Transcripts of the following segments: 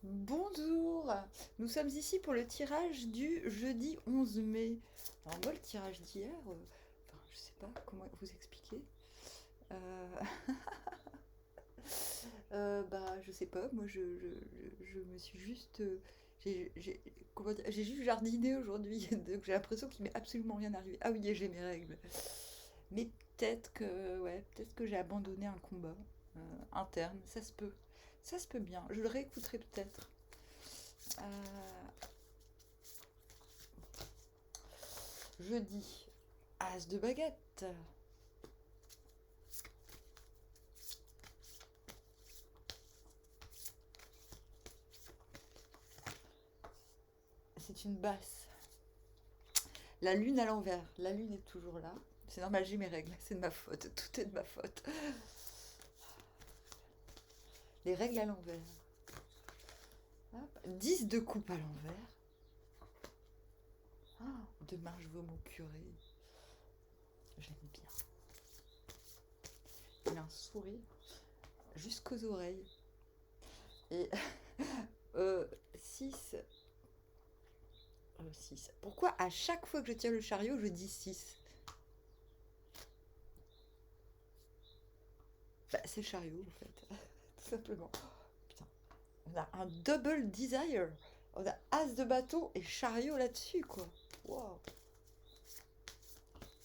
Bonjour, nous sommes ici pour le tirage du jeudi 11 mai. Alors moi, le tirage d'hier, enfin, je sais pas comment vous expliquer. Euh, je sais pas, moi, je me suis juste, comment dire, j'ai juste jardiné aujourd'hui, donc j'ai l'impression qu'il m'est absolument rien arrivé. Ah oui, et j'ai mes règles. Mais peut-être que j'ai abandonné un combat interne, ça se peut bien. Je le réécouterai peut-être. Euh, Jeudi, as de baguette. C'est une basse. La lune à l'envers. La lune est toujours là. C'est normal, j'ai mes règles. C'est de ma faute. Tout est de ma faute. Les règles à l'envers. Hop. 10 de coupe à l'envers. Ah, demain je veux mon curé. J'aime bien. Il a un sourire jusqu'aux oreilles. Et 6. 6. Pourquoi à chaque fois que je tire le chariot, je dis 6? Bah, c'est le chariot en fait. Tout simplement. Putain. On a un double desire. On a as de bâton et chariot là-dessus, quoi. Wow.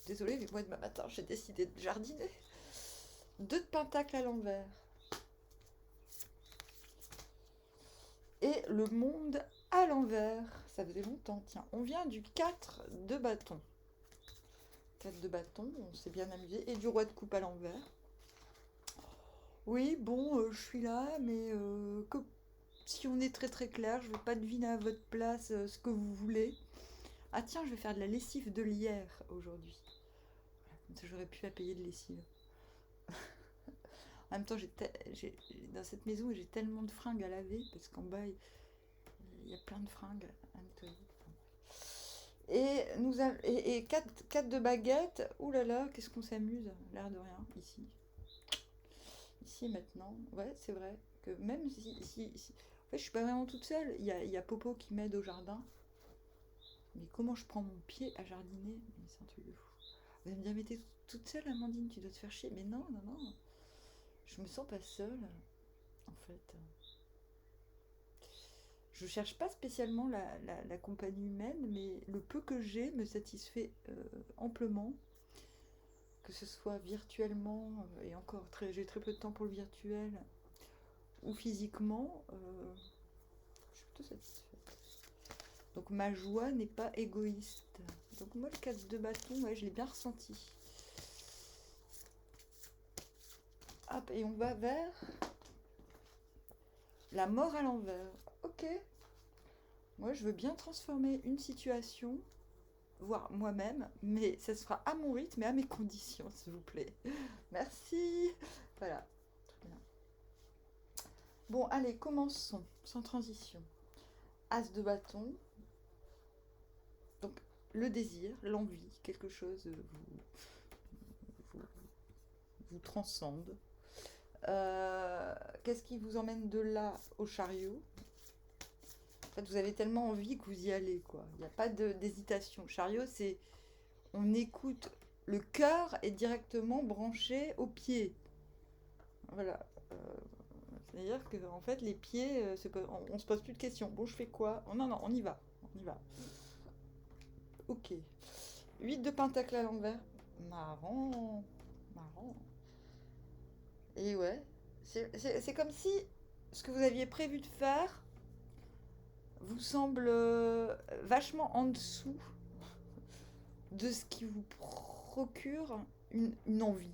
Désolée, mais moi demain matin, j'ai décidé de jardiner. Deux de pentacle à l'envers. Et le monde à l'envers. Ça faisait longtemps. Tiens, on vient du 4 de bâton. 4 de bâton, on s'est bien amusé. Et du roi de coupe à l'envers. Oui, bon, je suis là, mais si on est très très clair, je ne vais pas deviner à votre place ce que vous voulez. Ah tiens, je vais faire de la lessive de lierre aujourd'hui. J'aurais pu la payer de lessive. En même temps, dans cette maison, j'ai tellement de fringues à laver, parce qu'en bas, il y a plein de fringues à nettoyer. Et 4 de baguettes. Ouh là là, qu'est-ce qu'on s'amuse, l'air de rien, ici. Ici et maintenant. Ouais, c'est vrai que même si. En fait, je suis pas vraiment toute seule. Il y a Popo qui m'aide au jardin. Mais comment je prends mon pied à jardiner? Mais c'est un truc de fou. Vous allez me dire, mais t'es toute seule, Amandine, tu dois te faire chier. Mais non, non, non. Je me sens pas seule, en fait. Je cherche pas spécialement la compagnie humaine, mais le peu que j'ai me satisfait amplement, que ce soit virtuellement, et encore, j'ai très peu de temps pour le virtuel, ou physiquement, je suis plutôt satisfaite. Donc ma joie n'est pas égoïste. Donc moi, le 4 de bâton, ouais, je l'ai bien ressenti. Hop, et on va vers la mort à l'envers. Ok, moi je veux bien transformer une situation, voire moi-même, mais ça se fera à mon rythme et à mes conditions, s'il vous plaît. Merci. Voilà. Très bien. Bon, allez, commençons, sans transition. As de bâton. Donc, le désir, l'envie, quelque chose vous, vous transcende. Qu'est-ce qui vous emmène de là au chariot? En fait, vous avez tellement envie que vous y allez, quoi. Il n'y a pas d'hésitation. Chariot, c'est on écoute, le cœur est directement branché aux pieds. Voilà. C'est-à-dire que en fait, les pieds, on se pose plus de questions. Bon, je fais quoi? Oh, non, non, on y va. On y va. Ok. 8 de pentacle à l'envers. Marrant. Marrant. Et ouais. C'est comme si ce que vous aviez prévu de faire vous semble vachement en dessous de ce qui vous procure une envie.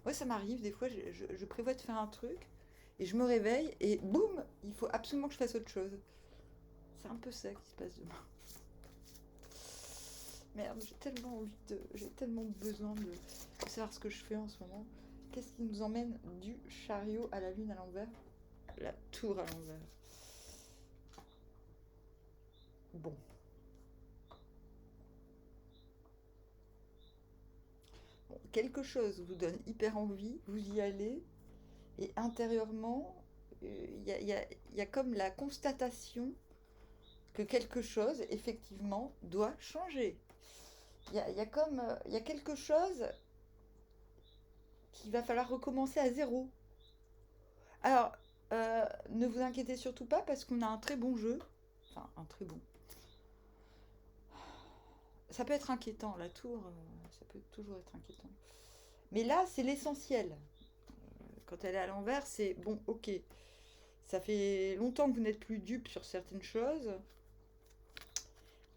Moi, ça m'arrive, des fois, je prévois de faire un truc, et je me réveille, et boum, il faut absolument que je fasse autre chose. C'est un peu ça qui se passe demain. Merde, j'ai tellement besoin de savoir ce que je fais en ce moment. Qu'est-ce qui nous emmène du chariot à la lune à l'envers? La tour à l'envers. Bon. Bon, quelque chose vous donne hyper envie, vous y allez, et intérieurement, il y a comme la constatation que quelque chose, effectivement, doit changer. Il y a comme, il y a quelque chose qu'il va falloir recommencer à zéro. Alors, ne vous inquiétez surtout pas parce qu'on a un très bon jeu. Enfin, un très bon. Ça peut être inquiétant, la tour, ça peut toujours être inquiétant. Mais là, c'est l'essentiel. Quand elle est à l'envers, c'est bon, ok. Ça fait longtemps que vous n'êtes plus dupe sur certaines choses.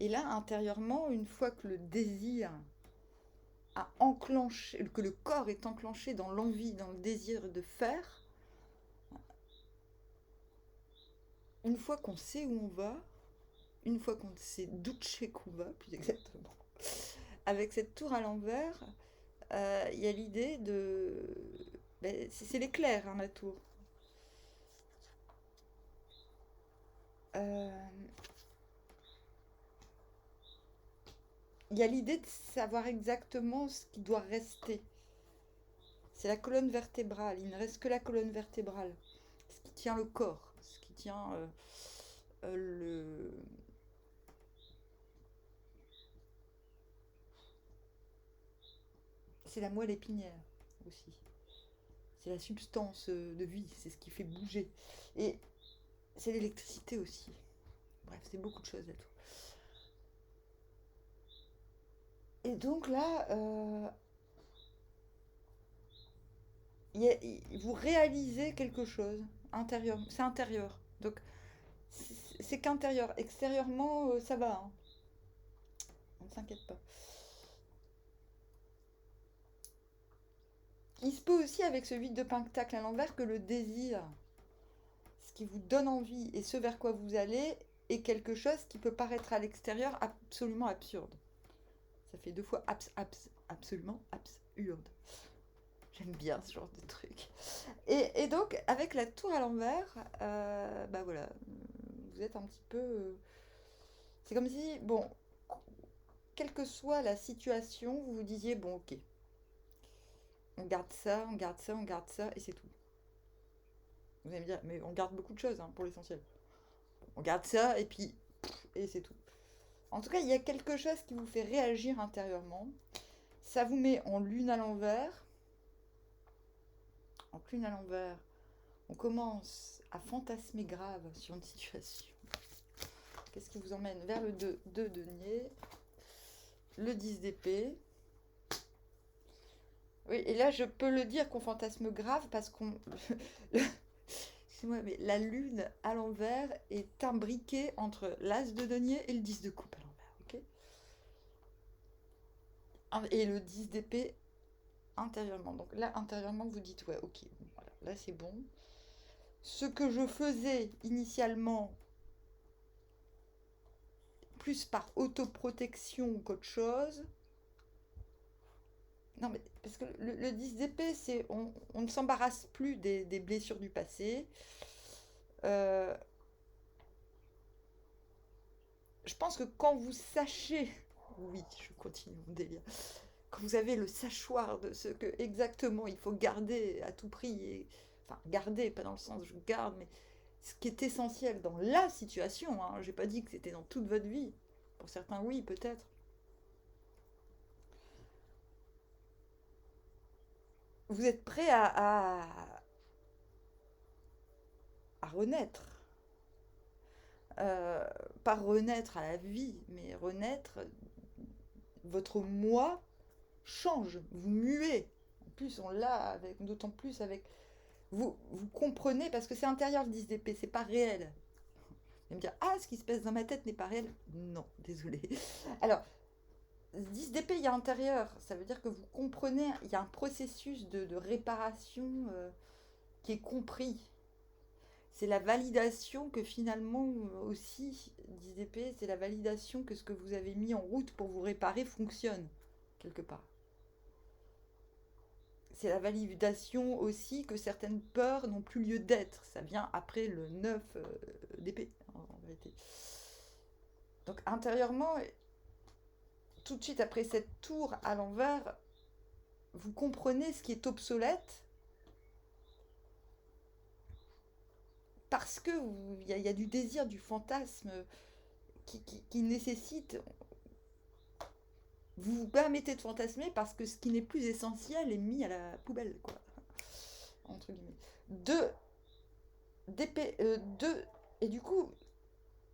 Et là, intérieurement, une fois que le désir a enclenché, que le corps est enclenché dans l'envie, dans le désir de faire, une fois qu'on sait où on va, une fois qu'on sait d'où chez qu'on va, plus exactement, avec cette tour à l'envers, il y a l'idée de... Ben, c'est l'éclair, hein, la tour. Euh, Il y a l'idée de savoir exactement ce qui doit rester. C'est la colonne vertébrale. Il ne reste que la colonne vertébrale. Ce qui tient le corps. Ce qui tient le... C'est la moelle épinière aussi. C'est la substance de vie. C'est ce qui fait bouger. Et c'est l'électricité aussi. Bref, c'est beaucoup de choses là-tout. Et donc là, vous réalisez quelque chose intérieur. C'est intérieur. Donc c'est qu'intérieur. Extérieurement, ça va, hein. On ne s'inquiète pas. Il se peut aussi avec ce 8 de pentacle à l'envers que le désir, ce qui vous donne envie et ce vers quoi vous allez, est quelque chose qui peut paraître à l'extérieur absolument absurde. Ça fait deux fois absolument absurde. J'aime bien ce genre de truc. Et donc, avec la tour à l'envers, bah voilà, vous êtes un petit peu... c'est comme si, bon, quelle que soit la situation, vous vous disiez, bon, ok, on garde ça, on garde ça, on garde ça, et c'est tout. Vous allez me dire, mais on garde beaucoup de choses, hein, pour l'essentiel. On garde ça, et puis, et c'est tout. En tout cas, il y a quelque chose qui vous fait réagir intérieurement. Ça vous met en lune à l'envers. En lune à l'envers, on commence à fantasmer grave sur une situation. Qu'est-ce qui vous emmène vers le 2 de denier, le 10 d'épée. Oui, et là, je peux le dire qu'on fantasme grave parce qu'on... Excusez-moi, mais la lune à l'envers est imbriquée entre l'as de denier et le 10 de coupe à l'envers, ok. Et le 10 d'épée intérieurement. Donc là, intérieurement, vous dites, ouais, ok, voilà, là c'est bon. Ce que je faisais initialement, plus par autoprotection qu'autre chose. Non, mais parce que le 10 d'épée, c'est on ne s'embarrasse plus des blessures du passé. Euh, je pense que quand vous sachez, oui, je continue mon délire, quand vous avez le sachoir de ce que exactement il faut garder à tout prix, et, enfin garder, pas dans le sens je garde, mais ce qui est essentiel dans la situation, hein, j'ai pas dit que c'était dans toute votre vie, pour certains oui peut-être, vous êtes prêt à renaître. Euh, Pas renaître à la vie, mais renaître, votre moi change, vous muez. En plus, on l'a avec, d'autant plus avec. Vous comprenez, parce que c'est intérieur le 10 d'épée, c'est pas réel. Vous allez me dire, ah, ce qui se passe dans ma tête n'est pas réel. Non, désolé. Alors, 10 d'épée, il y a intérieur. Ça veut dire que vous comprenez, il y a un processus de réparation qui est compris. C'est la validation que finalement aussi, 10 d'épée, c'est la validation que ce que vous avez mis en route pour vous réparer fonctionne, quelque part. C'est la validation aussi que certaines peurs n'ont plus lieu d'être. Ça vient après le 9 d'épée, en vérité. Donc intérieurement, tout de suite après cette tour à l'envers, vous comprenez ce qui est obsolète parce que il y a du désir, du fantasme qui nécessite. Vous vous permettez de fantasmer parce que ce qui n'est plus essentiel est mis à la poubelle, quoi. Entre guillemets. Deux, deux, et du coup,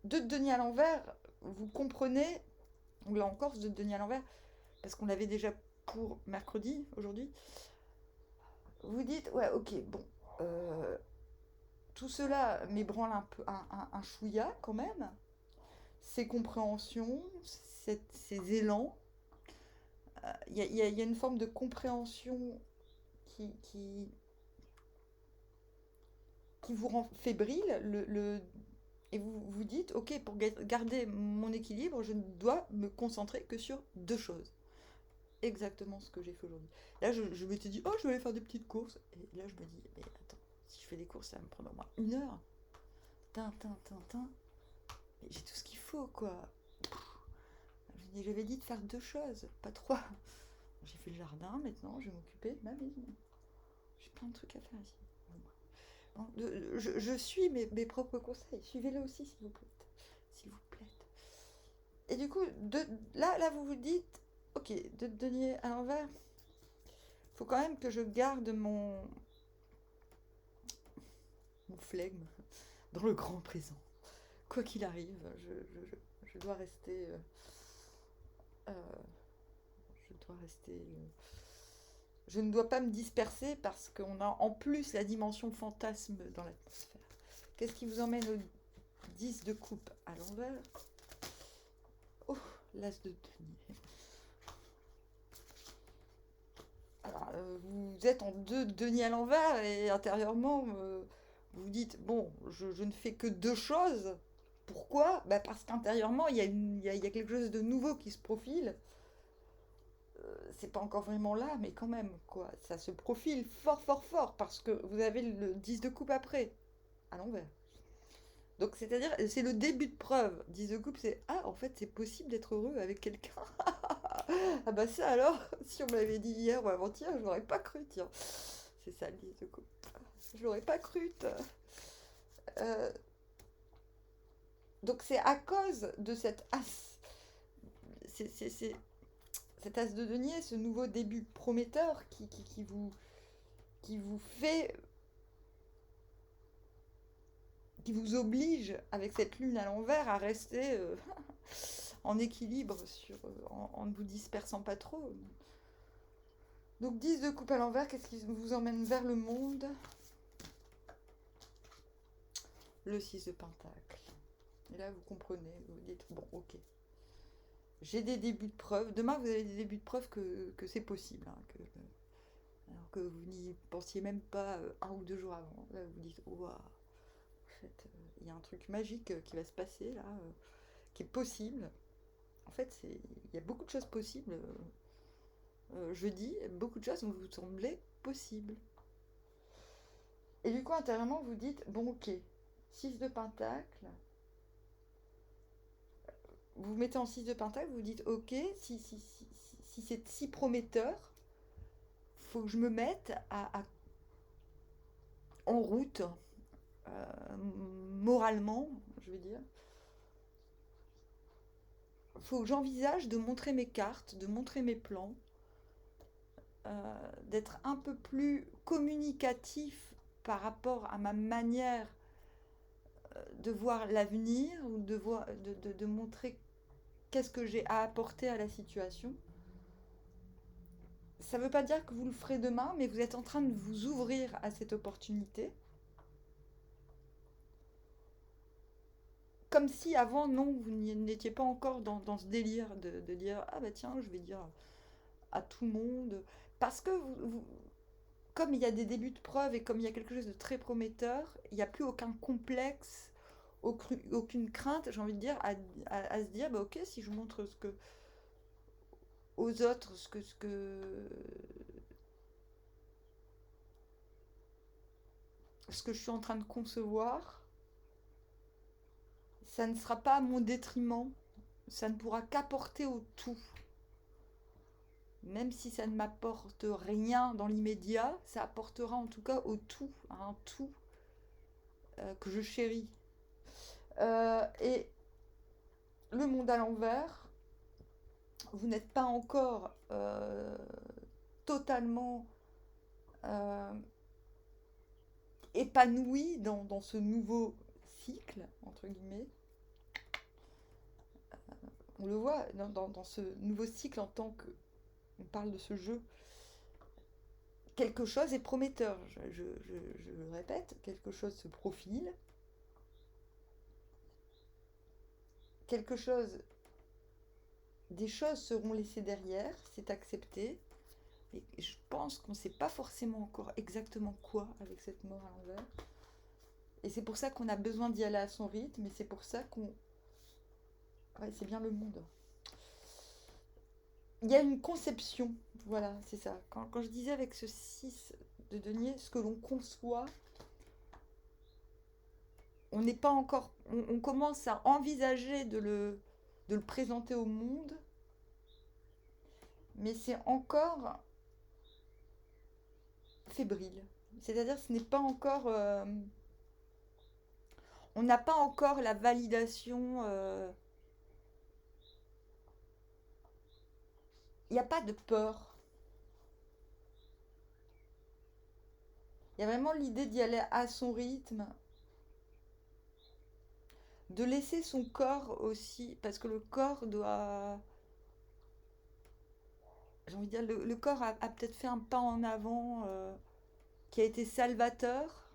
deux de denier à l'envers, vous comprenez, ou là encore, deux de denier à l'envers, parce qu'on l'avait déjà pour mercredi, aujourd'hui. Vous dites, ouais, ok, bon, tout cela m'ébranle un peu, un chouïa quand même. Ces compréhensions, ces élans. Il y a une forme de compréhension qui, qui, qui vous rend fébrile. Et vous vous dites, ok, pour garder mon équilibre, je ne dois me concentrer que sur deux choses. Exactement ce que j'ai fait aujourd'hui. Là, je m'étais dit, oh, je vais aller faire des petites courses. Et là, je me dis, mais attends, si je fais des courses, ça va me prendre au moins 1 heure. Tin. Mais j'ai tout ce qu'il faut, quoi. J'avais dit de faire deux choses, pas trois. J'ai fait le jardin, maintenant, je vais m'occuper de ma maison. J'ai plein de trucs à faire ici. Bon, je suis mes propres conseils. Suivez-les aussi, s'il vous plaît. S'il vous plaît. Et du coup, là, vous vous dites, ok, de denier à l'envers, il faut quand même que je garde mon flegme dans le grand présent. Quoi qu'il arrive, je dois rester. Euh, je dois rester. Je ne dois pas me disperser parce qu'on a en plus la dimension fantasme dans l'atmosphère. Qu'est-ce qui vous emmène au 10 de coupe à l'envers? Oh, l'as de denier. Alors, vous êtes en deux deniers à l'envers et intérieurement, vous dites, bon, je ne fais que deux choses. Pourquoi? Parce qu'intérieurement, il y a quelque chose de nouveau qui se profile. C'est pas encore vraiment là, mais quand même, quoi. Ça se profile fort, parce que vous avez le 10 de coupe après, à l'envers. Donc, c'est-à-dire, c'est le début de preuve. 10 de coupe, c'est, ah, en fait, c'est possible d'être heureux avec quelqu'un. Ah bah ça alors, si on me l'avait dit hier ou avant-hier, je l'aurais pas cru, tiens. C'est ça le 10 de coupe. Je l'aurais pas cru. Euh, donc c'est à cause de cette as. C'est cet as de denier, ce nouveau début prometteur qui vous fait, qui vous oblige avec cette lune à l'envers à rester en équilibre en ne vous dispersant pas trop. Donc 10 de coupe à l'envers, qu'est-ce qui vous emmène vers le monde? Le 6 de pentacle. Et là, vous comprenez, vous dites, bon, ok. J'ai des débuts de preuve. Demain, vous avez des débuts de preuve que c'est possible. Hein, alors que vous n'y pensiez même pas 1 ou 2 jours avant. Là, vous dites, waouh, en fait, il y a un truc magique qui va se passer là, qui est possible. En fait, il y a beaucoup de choses possibles. Jeudi, beaucoup de choses vous semblaient possibles. Et du coup, intérieurement, vous dites, bon, ok, 6 de pentacle. Vous vous mettez en 6 de pentacle, vous dites, ok, si c'est si prometteur, faut que je me mette en route, moralement, je veux dire. Faut que j'envisage de montrer mes cartes, de montrer mes plans, d'être un peu plus communicatif par rapport à ma manière de voir l'avenir ou de montrer qu'est-ce que j'ai à apporter à la situation. Ça ne veut pas dire que vous le ferez demain, mais vous êtes en train de vous ouvrir à cette opportunité. Comme si avant, non, vous n'étiez pas encore dans ce délire de dire, ah bah tiens, je vais dire à tout le monde. Parce que comme il y a des débuts de preuve et comme il y a quelque chose de très prometteur, il n'y a plus aucun complexe, aucune crainte, j'ai envie de dire, à se dire, bah ok, si je montre aux autres ce que je suis en train de concevoir, ça ne sera pas à mon détriment, ça ne pourra qu'apporter au tout. Même si ça ne m'apporte rien dans l'immédiat, ça apportera en tout cas au tout, à un tout que je chéris. Et le monde à l'envers, vous n'êtes pas encore totalement euh, épanoui dans ce nouveau cycle, entre guillemets. On le voit dans ce nouveau cycle en tant que... On parle de ce jeu. Quelque chose est prometteur, je le répète, quelque chose se profile. Quelque chose... Des choses seront laissées derrière, c'est accepté. Mais je pense qu'on ne sait pas forcément encore exactement quoi avec cette mort à l'envers. Et c'est pour ça qu'on a besoin d'y aller à son rythme, et c'est pour ça qu'on... Ouais, c'est bien le monde. Il y a une conception, voilà, c'est ça. Quand je disais avec ce 6 de denier, ce que l'on conçoit, on n'est pas encore... On commence à envisager de le présenter au monde, mais c'est encore fébrile. C'est-à-dire ce n'est pas encore... on n'a pas encore la validation... il n'y a pas de peur. Il y a vraiment l'idée d'y aller à son rythme, de laisser son corps aussi, parce que le corps doit... J'ai envie de dire, le corps a peut-être fait un pas en avant qui a été salvateur,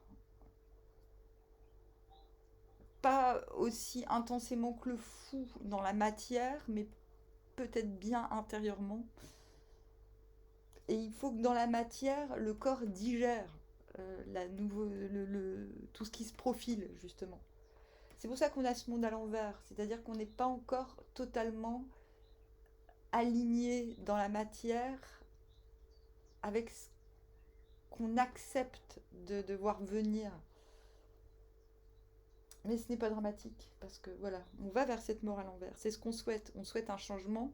pas aussi intensément que le fou dans la matière, mais peut-être bien intérieurement. Et il faut que dans la matière, le corps digère tout ce qui se profile, justement. C'est pour ça qu'on a ce monde à l'envers, c'est-à-dire qu'on n'est pas encore totalement aligné dans la matière avec ce qu'on accepte de voir venir. Mais ce n'est pas dramatique, parce que voilà, on va vers cette mort à l'envers. C'est ce qu'on souhaite. On souhaite un changement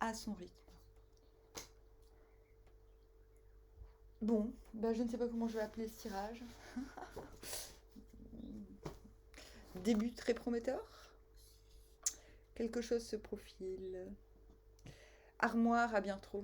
à son rythme. Bon, ben je ne sais pas comment je vais appeler ce tirage. Début très prometteur. Quelque chose se profile. Armoire à bien trop.